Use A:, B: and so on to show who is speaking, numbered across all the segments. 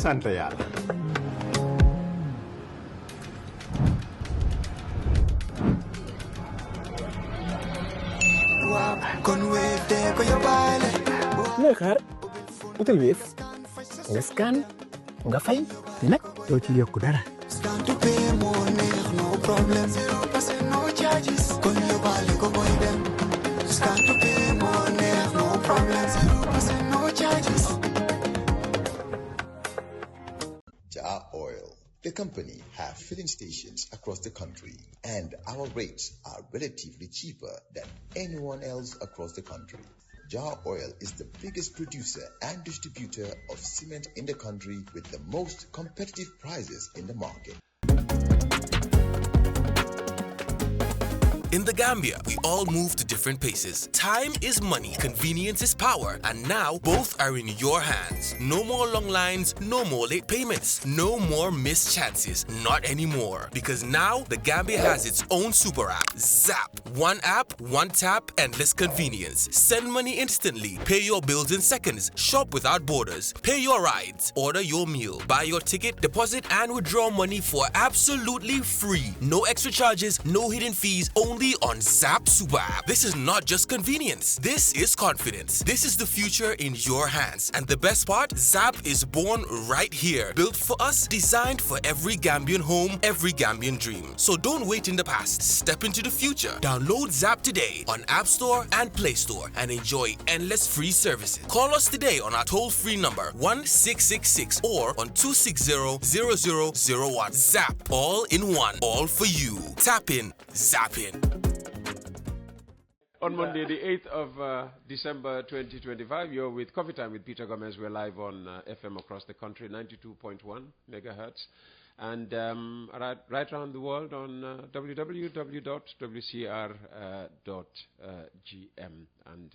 A: sant yàlla.
B: looy xaar utal Wave nga scan nga fay te nag doo ci yokku dara.
C: Jar Oil, the company, have filling stations across the country, and our rates are relatively cheaper than anyone else across the country. Jar Oil is the biggest producer and distributor of cement in the country with the most competitive prices in the market.
D: In the Gambia, we all move to different paces. Time is money, convenience is power, and now both are in your hands. No more long lines, no more late payments, no more missed chances. Not anymore. Because now the Gambia has its own super app, Zap. One app, one tap, endless convenience. Send money instantly, pay your bills in seconds, shop without borders, pay your rides, order your meal, buy your ticket, deposit and withdraw money for absolutely free. No extra charges, no hidden fees, only on Zap Super App. This is not just convenience. This is confidence. This is the future in your hands. And the best part, Zap is born right here. Built for us, designed for every Gambian home, every Gambian dream. So don't wait in the past. Step into the future. Download Zap today on App Store and Play Store and enjoy endless free services. Call us today on our toll-free number 1666 or on 260-0001. Zap, all in one, all for you. Tap in, zap in.
E: On Monday, the 8th of December 2025, you're with Coffee Time with Peter Gomez. We're live on FM across the country, 92.1 megahertz. And right around the world on www.wcr.gm. And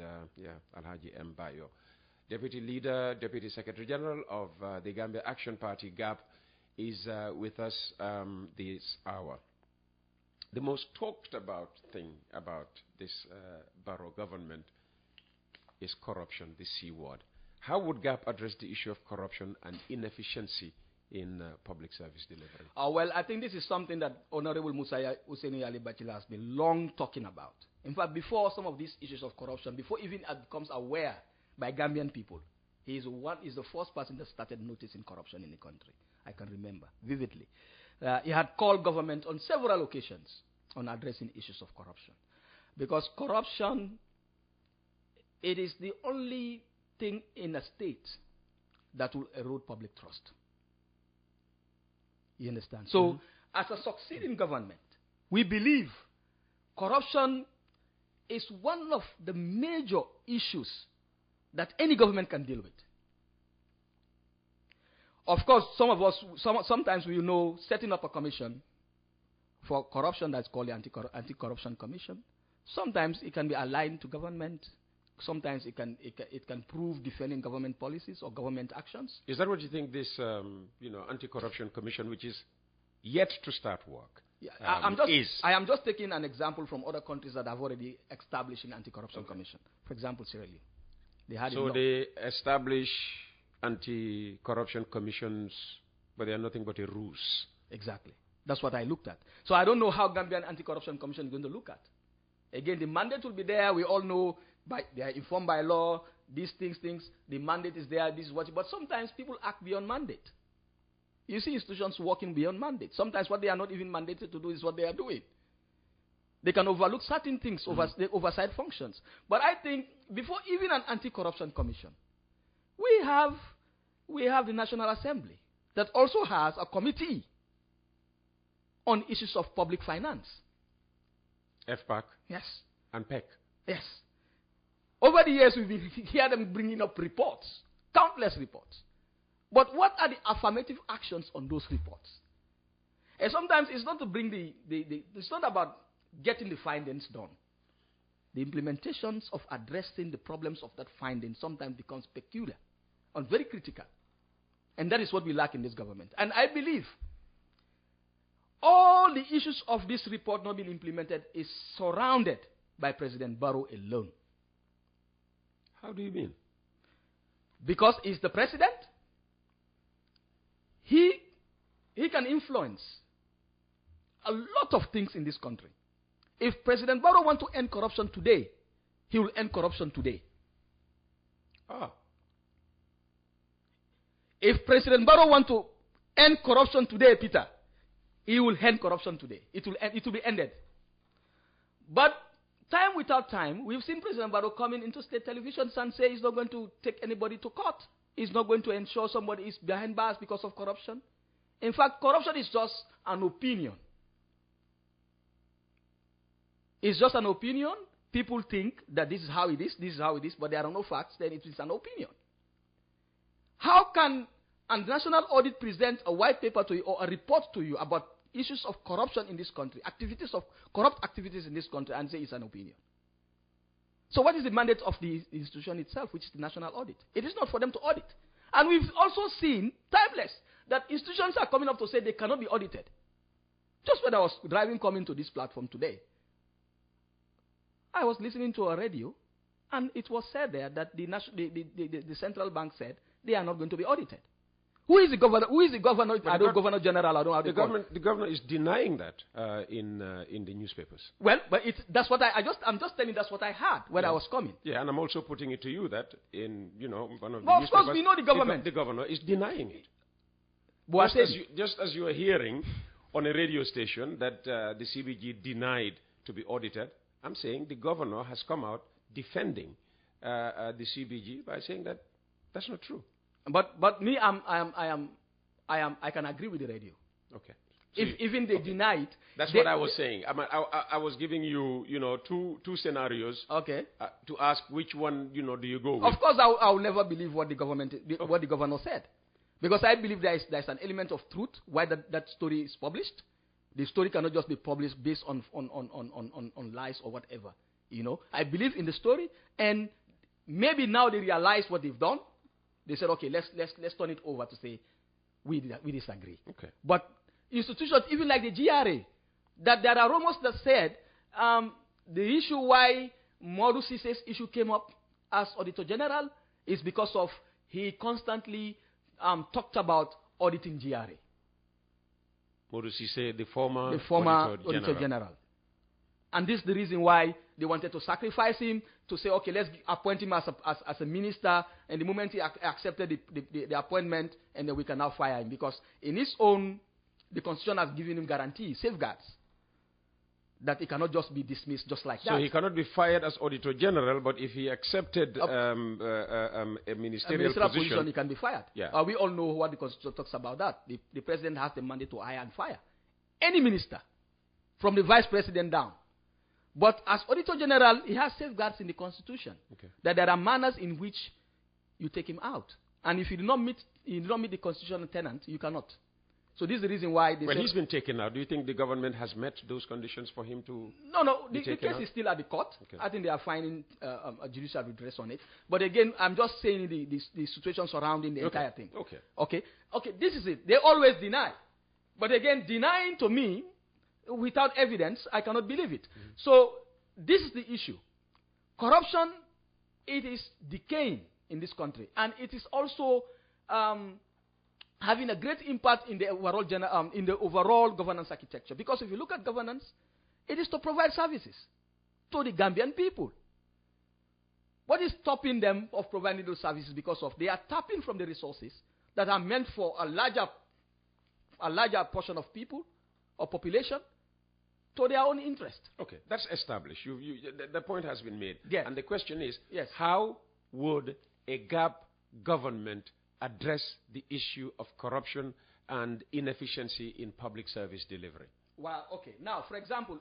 E: Alhaji Bayo, Deputy Leader, Deputy Secretary General of the Gambia Action Party, GAP, is with us this hour. The most talked about thing about this Barrow government is corruption, the C word. How would GAP address the issue of corruption and inefficiency in public service delivery?
F: Well, I think this is something that Honorable Hussaini Ali Bachila has been long talking about. In fact, before some of these issues of corruption, before even it becomes aware by Gambian people, he is the first person that started noticing corruption in the country. I can remember vividly. He had called government on several occasions on addressing issues of corruption. Because corruption, it is the only thing in a state that will erode public trust. You understand? So, as a succeeding government, we believe corruption is one of the major issues that any government can deal with. Of course, some of us, sometimes we know setting up a commission for corruption that's called the Anti-Corruption Commission. Sometimes it can be aligned to government. Sometimes it can prove defending government policies or government actions.
E: Is that what you think this Anti-Corruption Commission, which is yet to start work,
F: I am just taking an example from other countries that have already established an Anti-Corruption Commission. For example, Sierra Leone.
E: They establish anti-corruption commissions, but they are nothing but a ruse.
F: Exactly. That's what I looked at. So I don't know how Gambian Anti-Corruption Commission is going to look at. Again, the mandate will be there. We all know they are informed by law. These things. The mandate is there. This is what. But sometimes people act beyond mandate. You see institutions working beyond mandate. Sometimes what they are not even mandated to do is what they are doing. They can overlook certain things, oversight functions. But I think before even an Anti-Corruption Commission, we have the National Assembly that also has a committee on issues of public finance.
E: FPAC?
F: Yes.
E: And PEC?
F: Yes. Over the years, we've been hearing them bringing up reports, countless reports. But what are the affirmative actions on those reports? And sometimes it's not to bring it's not about getting the findings done. The implementations of addressing the problems of that finding sometimes becomes peculiar and very critical. And that is what we lack in this government. And I believe all the issues of this report not being implemented is surrounded by President Barrow alone.
E: How do you mean?
F: Because he's the president. he can influence a lot of things in this country. If President Barrow wants to end corruption today, he will end corruption today.
E: Ah.
F: If President Barrow wants to end corruption today, Peter, he will end corruption today. It will be ended. But time without time, we've seen President Barrow coming into state television and say he's not going to take anybody to court. He's not going to ensure somebody is behind bars because of corruption. In fact, corruption is just an opinion. It's just an opinion. People think that this is how it is, but there are no facts, then it is an opinion. How can a national audit present a white paper to you or a report to you about issues of corruption in this country, corrupt activities in this country, and say it's an opinion? So what is the mandate of the institution itself, which is the national audit? It is not for them to audit. And we've also seen, timeless, that institutions are coming up to say they cannot be audited. Just when I was coming to this platform today, I was listening to a radio, and it was said there that the central bank said they are not going to be audited. Who is the governor? I don't governor general. I don't have
E: the governor is denying that in the newspapers.
F: Well, but that's what I'm just telling you that's what I heard when I was coming.
E: Yeah, and I'm also putting it to you that in one of the
F: well,
E: newspapers.
F: Of course, we know the government.
E: The governor is denying it.
F: But
E: just as you are hearing on a radio station that the CBG denied to be audited, I'm saying the governor has come out defending the CBG by saying that that's not true.
F: But me, I can agree with the radio.
E: Okay.
F: So even they deny it.
E: That's what I was saying. I was giving you, two scenarios.
F: Okay.
E: To ask which one, do you go with?
F: Of course, I will never believe what the governor said, because I believe there's an element of truth why that story is published. The story cannot just be published based on lies or whatever. I believe in the story, and maybe now they realize what they've done. They said, okay, let's turn it over to say we disagree.
E: Okay.
F: But institutions, even like the GRA, that there are rumors that said the issue why Modu Sisse's issue came up as Auditor General is because of he constantly talked about auditing GRA.
E: Modu Sisse, the former
F: Auditor General. And this is the reason why they wanted to sacrifice him, to say, okay, let's appoint him as a minister, and the moment he accepted the appointment, and then we can now fire him. Because in his own, the Constitution has given him guarantees, safeguards, that he cannot just be dismissed just like that.
E: So he cannot be fired as Auditor General, but if he accepted a ministerial position,
F: he can be fired.
E: Yeah.
F: We all know what the Constitution talks about that. The President has the mandate to hire and fire any minister, from the Vice President down. But as Auditor General, he has safeguards in the Constitution, that there are manners in which you take him out. And if you do not meet the constitutional tenant, you cannot. So this is the reason why they
E: he's been taken out. Do you think the government has met those conditions for him to
F: the case
E: out?
F: is still at the court.
E: Okay.
F: I think they are finding a judicial redress on it. But again, I'm just saying the situation surrounding the entire thing. Okay. This is it. They always deny. But again, denying to me, without evidence, I cannot believe it. Mm-hmm. So this is the issue. Corruption, it is decaying in this country, and it is also having a great impact in the overall governance architecture. Because if you look at governance, it is to provide services to the Gambian people. What is stopping them of providing those services? Because they are tapping from the resources that are meant for a larger portion of people or population to their own interest.
E: Okay, that's established. The point has been made.
F: Yes.
E: And the question is,
F: yes,
E: how would a GAP government address the issue of corruption and inefficiency in public service delivery?
F: Well, okay. Now, for example,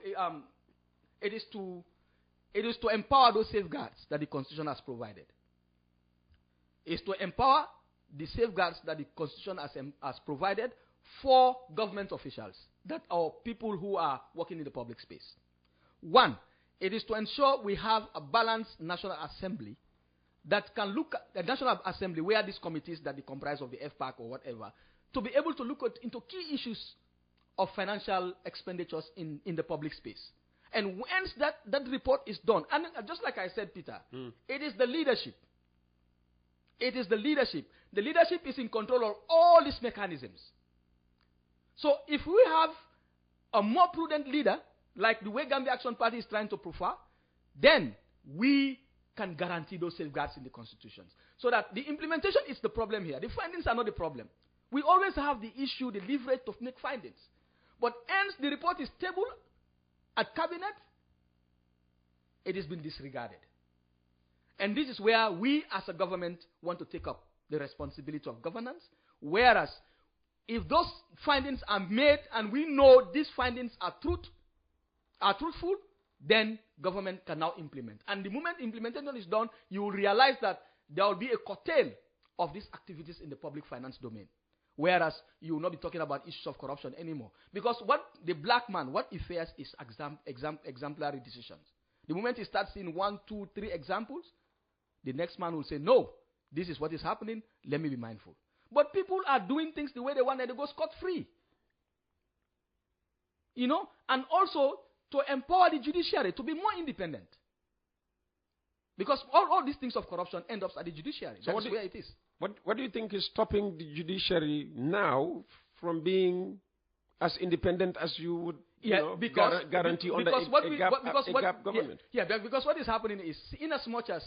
F: it is to empower those safeguards that the Constitution has provided. It's to empower the safeguards that the Constitution has provided for government officials, that are people who are working in the public space. One, it is to ensure we have a balanced National Assembly that can look at the National Assembly, where these committees that they comprise of the FPAC or whatever, to be able to look into key issues of financial expenditures in the public space. And once that report is done, and just like I said, Peter, it is the leadership. It is the leadership. The leadership is in control of all these mechanisms. So if we have a more prudent leader, like the way Gambia Action Party is trying to profile, then we can guarantee those safeguards in the constitutions. So that the implementation is the problem here. The findings are not the problem. We always have the issue, the leverage to make findings. But hence the report is tabled at cabinet, it has been disregarded. And this is where we as a government want to take up the responsibility of governance. Whereas if those findings are made and we know these findings are truthful, then government can now implement. And the moment implementation is done, you will realize that there will be a curtail of these activities in the public finance domain. Whereas you will not be talking about issues of corruption anymore. Because what the black man, what he fears is exemplary decisions. The moment he starts seeing 1, 2, 3 examples, the next man will say, no, this is what is happening, let me be mindful. But people are doing things the way they want and they go scot-free. You know, and also to empower the judiciary to be more independent. Because all these things of corruption end up at the judiciary. So that's where it is.
E: What do you think is stopping the judiciary now from being as independent as you would guarantee under a GAP government?
F: Because what is happening is, in as much as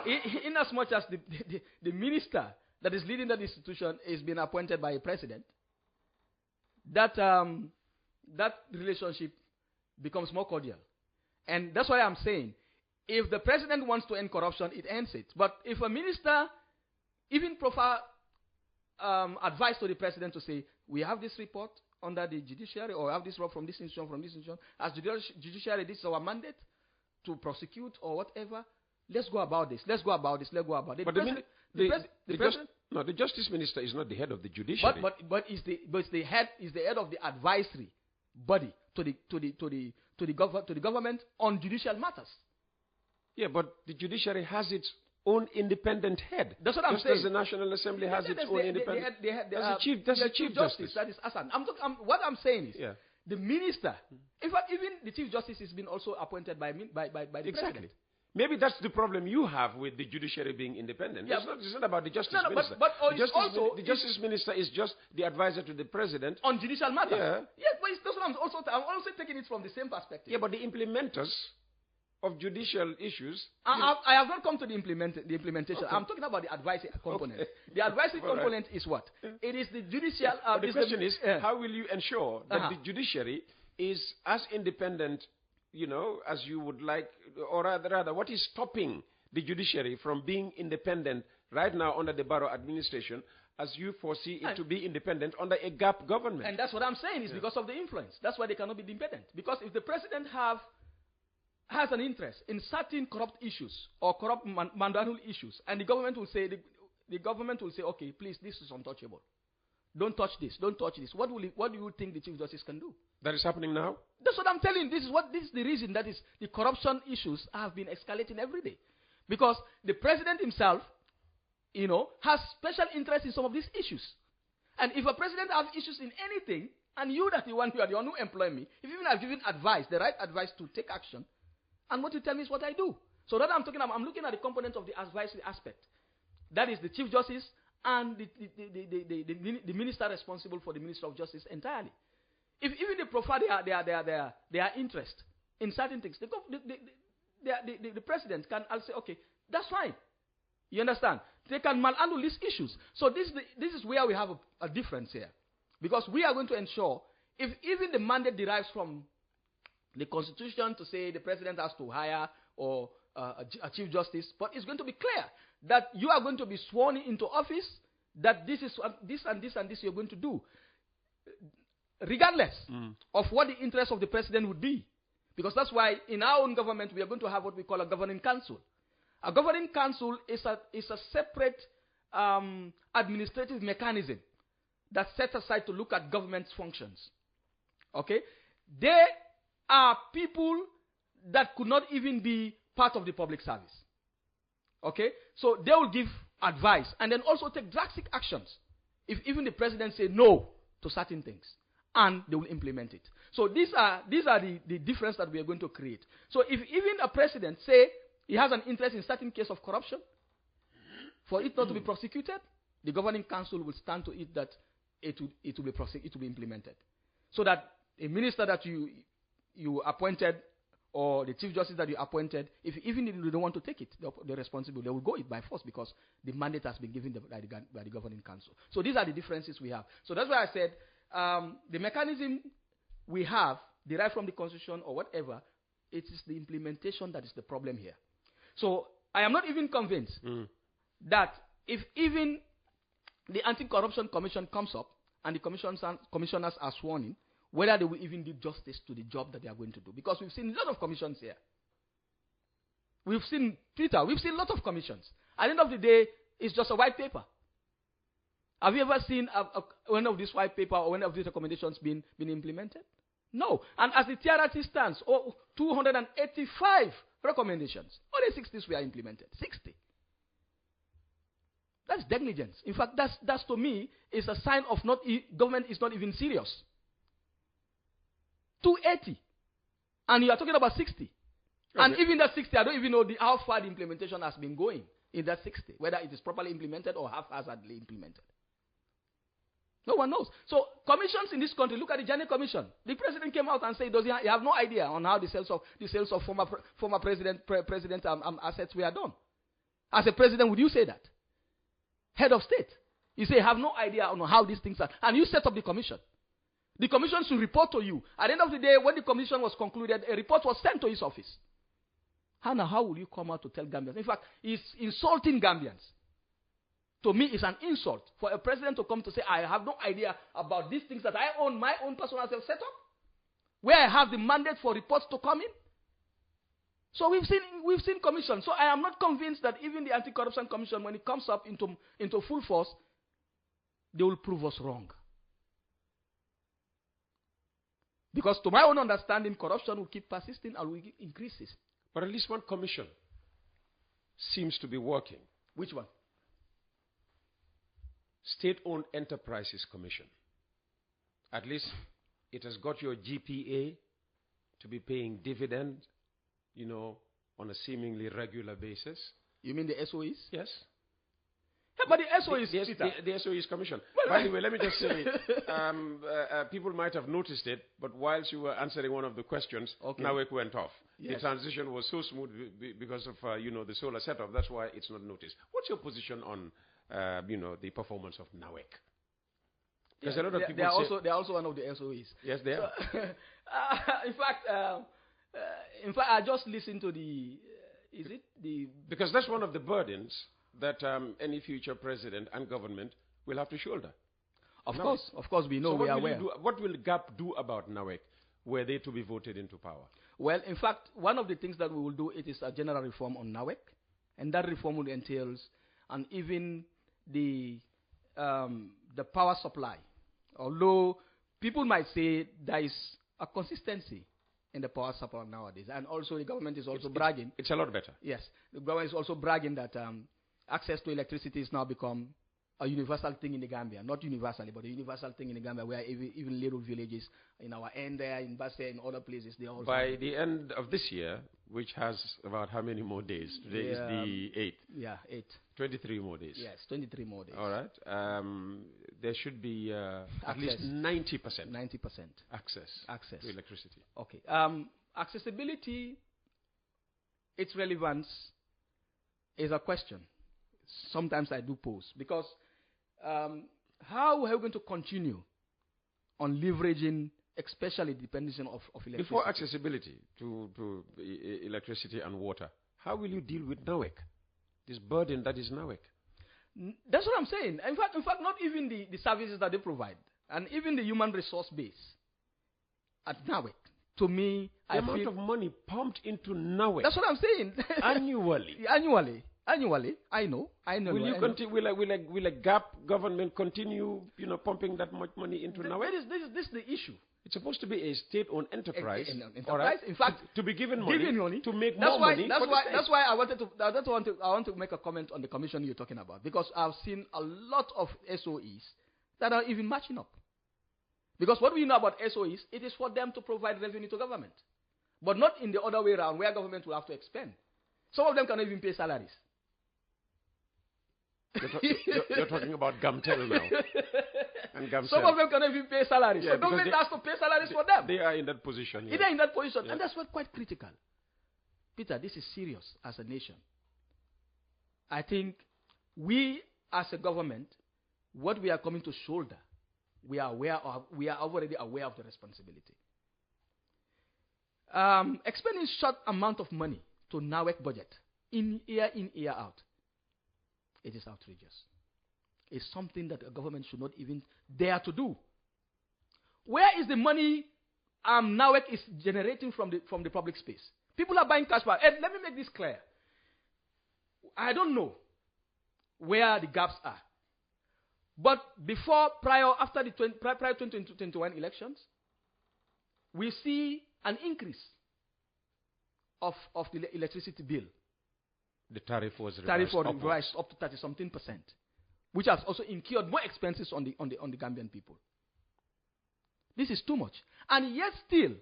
F: the minister that is leading that institution is being appointed by a president, that relationship becomes more cordial. And that's why I'm saying, if the president wants to end corruption, it ends it. But if a minister even profile advice to the president to say, we have this report under the judiciary, or have this report from this institution, as judiciary, this is our mandate to prosecute or whatever, let's go about this. Let's go about it.
E: But the justice minister is not the head of the judiciary.
F: But is the head of the advisory body to the government on judicial matters.
E: Yeah, but the judiciary has its own independent head.
F: That's what I'm saying.
E: Just as the National Assembly has its own independent. That's the Chief Justice.
F: That is Hassan. What I'm saying is, the minister, in fact, even the Chief Justice has been also appointed by the president.
E: Maybe that's the problem you have with the judiciary being independent.
F: Yeah,
E: it's not about the justice minister.
F: But
E: the justice minister is just the advisor to the president
F: on judicial matters.
E: Yeah.
F: Yes, but that's what I'm also taking it from the same perspective.
E: Yeah, but the implementers of judicial issues.
F: I have not come to the implementation. Okay. I'm talking about the advisory component. Okay. The advisory component is what? It is the judicial.
E: But the question is, how will you ensure that the judiciary is as independent, as you would like, or rather, what is stopping the judiciary from being independent right now under the Barrow administration, as you foresee it to be independent under a GAP government?
F: And that's what I'm saying is because of the influence. That's why they cannot be independent. Because if the president has an interest in certain corrupt issues or corrupt mandarinal issues, and the government will say, okay, please, this is untouchable. Don't touch this. Don't touch this. What do you think the Chief Justice can do?
E: That is happening now?
F: That's what I'm telling you. This is the reason that is the corruption issues have been escalating every day. Because the president himself, has special interest in some of these issues. And if a president has issues in anything, and you are the one who employ me, if even I've given advice, the right advice to take action, and what you tell me is what I do. So that I'm looking at the component of the advisory aspect. That is the Chief Justice and the minister responsible for the Minister of Justice entirely. If even they profile their interest in certain things, the president can say, okay, that's fine. You understand? They can manhandle these issues. So this is where we have a difference here. Because we are going to ensure, if even the mandate derives from the Constitution to say the president has to hire or a Chief Justice, but it's going to be clear that you are going to be sworn into office, that this is this and this and this you're going to do, regardless of what the interest of the president would be. Because that's why in our own government we are going to have what we call a governing council. A governing council is a separate administrative mechanism that's set aside to look at government's functions. Okay? They are people that could not even be part of the public service. Okay? So they will give advice and then also take drastic actions if even the president say no to certain things, and they will implement it. So these are the difference that we are going to create. So if even a president say he has an interest in certain case of corruption, for it not to be prosecuted, the governing council will stand to it that it will be implemented. so that a minister that you appointed or the Chief Justice that you appointed, even if they don't want to take it, the responsibility, they will go it by force because the mandate has been given by the governing council. So these are the differences we have. So that's why I said the mechanism we have derived from the Constitution or whatever, it is the implementation that is the problem here. So I am not even convinced that if even the Anti-Corruption Commission comes up and the commissioners are sworn in, whether they will even do justice to the job that they are going to do. Because we've seen a lot of commissions here. We've seen Twitter. We've seen a lot of commissions. At the end of the day, it's just a white paper. Have you ever seen one of these white paper or one of these recommendations been implemented? No. And as the TRT stands, 285 recommendations. Only 60 were implemented. 60. That's negligence. In fact, that's to me is a sign of government is not even serious. 280. And you are talking about 60. Okay. And even that 60, I don't even know how far the implementation has been going in that 60, whether it is properly implemented or haphazardly implemented. No one knows. So commissions in this country, look at the Janney Commission. The president came out and said, he have no idea on how the sales of former president assets were done. As a president, would you say that? Head of state. You say, have no idea on how these things are. And you set up the commission. The commission should report to you. At the end of the day, when the commission was concluded, a report was sent to his office. How will you come out to tell Gambians? In fact, it's insulting Gambians. To me, it's an insult for a president to come to say, I have no idea about these things that I own, my own personal self-set up, where I have the mandate for reports to come in. So we've seen commissions. So I am not convinced that even the Anti-Corruption Commission, when it comes up into full force, they will prove us wrong. Because to my own understanding, corruption will keep persisting and will increases.
E: But at least one commission seems to be working.
F: Which one?
E: State-Owned Enterprises Commission. At least it has got your GPA to be paying dividend, on a seemingly regular basis.
F: You mean the SOEs?
E: Yes.
F: Yeah, but the SOEs,
E: the SOEs Commission. By the way, let me just say, people might have noticed it, but whilst you were answering one of the questions, NAWEC went off. Yes. The transition was so smooth because of, the solar setup. That's why it's not noticed. What's your position on, the performance of NAWEC? Because a lot of people
F: they're also one of the SOEs.
E: Yes, they are.
F: In fact, I just listened to
E: because that's one of the burdens that any future president and government will have to shoulder.
F: Of course, we know, so we are aware.
E: What will GAP do about NAWEC were they to be voted into power?
F: Well, in fact, one of the things that we will do, it is a general reform on NAWEC, and that reform will entail, and even the power supply. Although people might say there is a consistency in the power supply nowadays, and also the government is also bragging.
E: It's a lot better.
F: Yes, the government is also bragging that access to electricity has now become a universal thing in the Gambia. Not universally, but a universal thing in the Gambia, where even little villages in our end there, in Basse, in other places, they also...
E: By the end of this year, which has about how many more days? Today is the 8th.
F: Yeah, 8.
E: 23 more days.
F: Yes, 23 more days.
E: All right. There should be at least 90%.
F: 90%.
E: Access to electricity.
F: Okay. Accessibility, its relevance is a question. Sometimes I do pose. Because how are we going to continue on leveraging, especially the dependency of electricity?
E: Before accessibility to electricity and water, how will you deal with NAWEC? This burden that is NAWEC.
F: That's what I'm saying. In fact, not even the services that they provide, and even the human resource base at NAWEC, to me,
E: the amount of money pumped into NAWEC.
F: That's what I'm saying.
E: Annually.
F: I know.
E: Will a GAP government continue, pumping that much money into NAWEC?
F: This is the issue.
E: It's supposed to be a state-owned enterprise.
F: Right? In fact,
E: to be given money to make more money.
F: That's why I want to make a comment on the commission you're talking about, because I've seen a lot of SOEs that are even matching up. Because what we know about SOEs, it is for them to provide revenue to government, but not in the other way around, where government will have to expend. Some of them cannot even pay salaries.
E: You're talking about Gamtel now. And Gamtel.
F: Some of them cannot even pay salaries.
E: Yeah,
F: so government has to pay salaries for them.
E: They are in that position. Yeah.
F: They're in that position.
E: Yeah.
F: And that's what quite critical. Peter, this is serious as a nation. I think we as a government, what we are coming to shoulder, we are already aware of the responsibility. Expending short amount of money to NAWEC budget in, year out, it is outrageous. It's something that a government should not even dare to do. Where is the money NAWEC is generating from the public space? People are buying cash power. And let me make this clear. I don't know where the gaps are. But after the 2021 elections, we see an increase of the electricity bill.
E: The tariff was revised
F: up to 30-something%, which has also incurred more expenses on the Gambian people. This is too much. And yet still,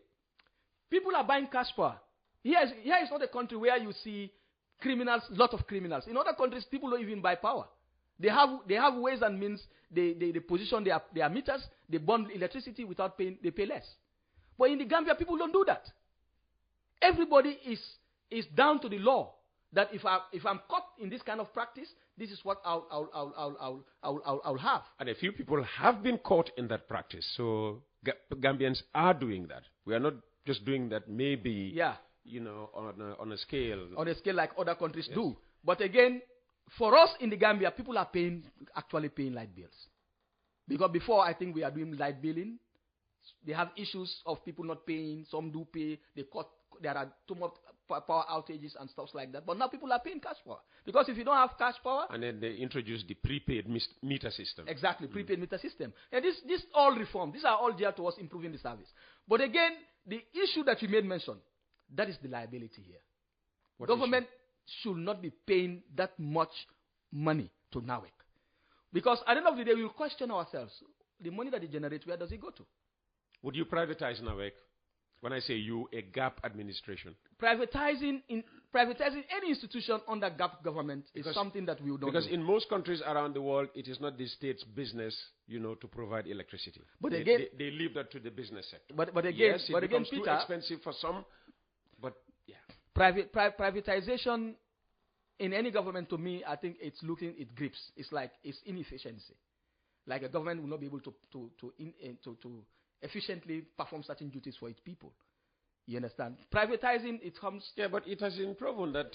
F: people are buying cash power. Here is not a country where you see criminals, lot of criminals. In other countries, people don't even buy power. They have ways and means. They position their meters. They burn electricity without paying. They pay less. But in the Gambia, people don't do that. Everybody is down to the law. That if I'm caught in this kind of practice, this is what I'll have.
E: And a few people have been caught in that practice. So Gambians are doing that. We are not just doing that. Maybe. Yeah. On a scale.
F: On a scale like other countries do. But again, for us in the Gambia, people are actually paying light bills. Because before, I think we are doing light billing. They have issues of people not paying. Some do pay. There are too much power outages and stuff like that. But now people are paying cash power. Because if you don't have cash power...
E: And then they introduced the prepaid meter system.
F: Exactly, prepaid meter system. And this all reform. These are all geared towards improving the service. But again, the issue that you made mention, that is the liability here. What government should not be paying that much money to NAWEC. Because at the end of the day, we will question ourselves. The money that they generate, where does it go to?
E: Would you privatize NAWEC? When I say you, a GAP administration.
F: Privatizing any institution under GAP government is something that we don't do.
E: Because in most countries around the world, it is not the state's business, to provide electricity.
F: But
E: they leave that to the business sector.
F: But again,
E: yes, it becomes too expensive for some. But yeah,
F: privatization in any government, to me, I think it grips. It's inefficiency. Like a government will not be able to efficiently perform certain duties for its people. You understand? Privatizing, it comes...
E: Yeah, but it has been proven that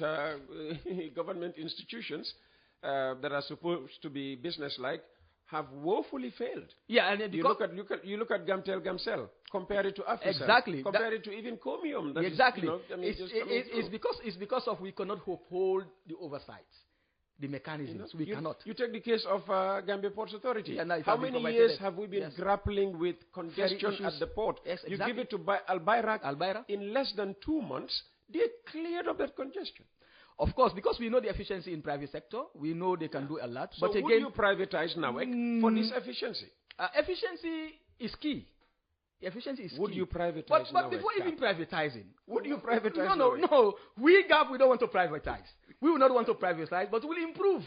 E: government institutions that are supposed to be business-like have woefully failed.
F: Yeah, and
E: you look at Gamtel Gamcel, compare it to Africa.
F: Exactly.
E: Compare it to even Comium.
F: Exactly. It's because of we cannot hold the oversight. The mechanisms. We cannot.
E: You take the case of Gambia Ports Authority.
F: Yeah, no,
E: how many years have we been grappling with congestion at the port?
F: Yes, exactly.
E: You give it to Albayrak. In less than 2 months, they cleared up that congestion.
F: Of course, because we know the efficiency in private sector. We know they can do a lot.
E: So
F: but again,
E: would you privatize NAWEC for this efficiency?
F: Efficiency is key. Efficiency is
E: would
F: key.
E: you privatize
F: But before even privatizing.
E: Would you privatize
F: No. We GAP, we don't want to privatize. We will not want to privatize, but we'll improve.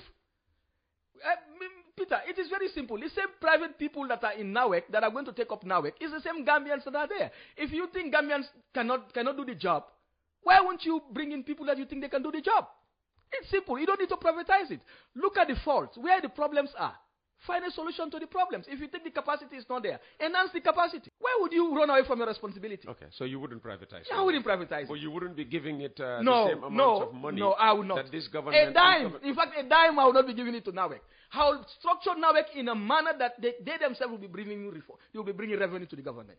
F: Peter, it is very simple. The same private people that are in NAWEC, that are going to take up NAWEC, is the same Gambians that are there. If you think Gambians cannot do the job, why won't you bring in people that you think they can do the job? It's simple. You don't need to privatize it. Look at the faults, where the problems are. Find a solution to the problems. If you think the capacity is not there, enhance the capacity. Why would you run away from your responsibility?
E: Okay, so you wouldn't privatize it.
F: I wouldn't privatize it.
E: But you wouldn't be giving it the same amount of money.
F: No, I would not.
E: That this government...
F: A dime. In fact, a dime I would not be giving it to NAWEC. I will structure NAWEC in a manner that they themselves will be bringing reform. They will be bringing revenue to the government.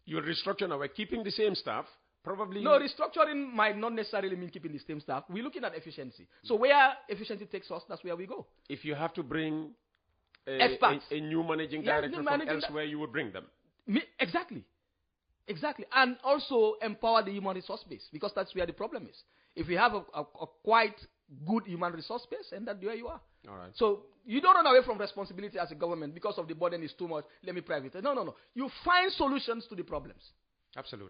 E: You'll restructure NAWEC, keeping the same staff. Probably...
F: No, restructuring might not necessarily mean keeping the same staff. We're looking at efficiency. So where efficiency takes us, that's where we go.
E: If you have to bring...
F: experts.
E: A new managing director from elsewhere, you would bring them.
F: Exactly. And also empower the human resource base, because that's where the problem is. If you have a quite good human resource base, and that's where you are.
E: All right.
F: So you don't run away from responsibility as a government because of the burden is too much. Let me privatize. No. You find solutions to the problems.
E: Absolutely.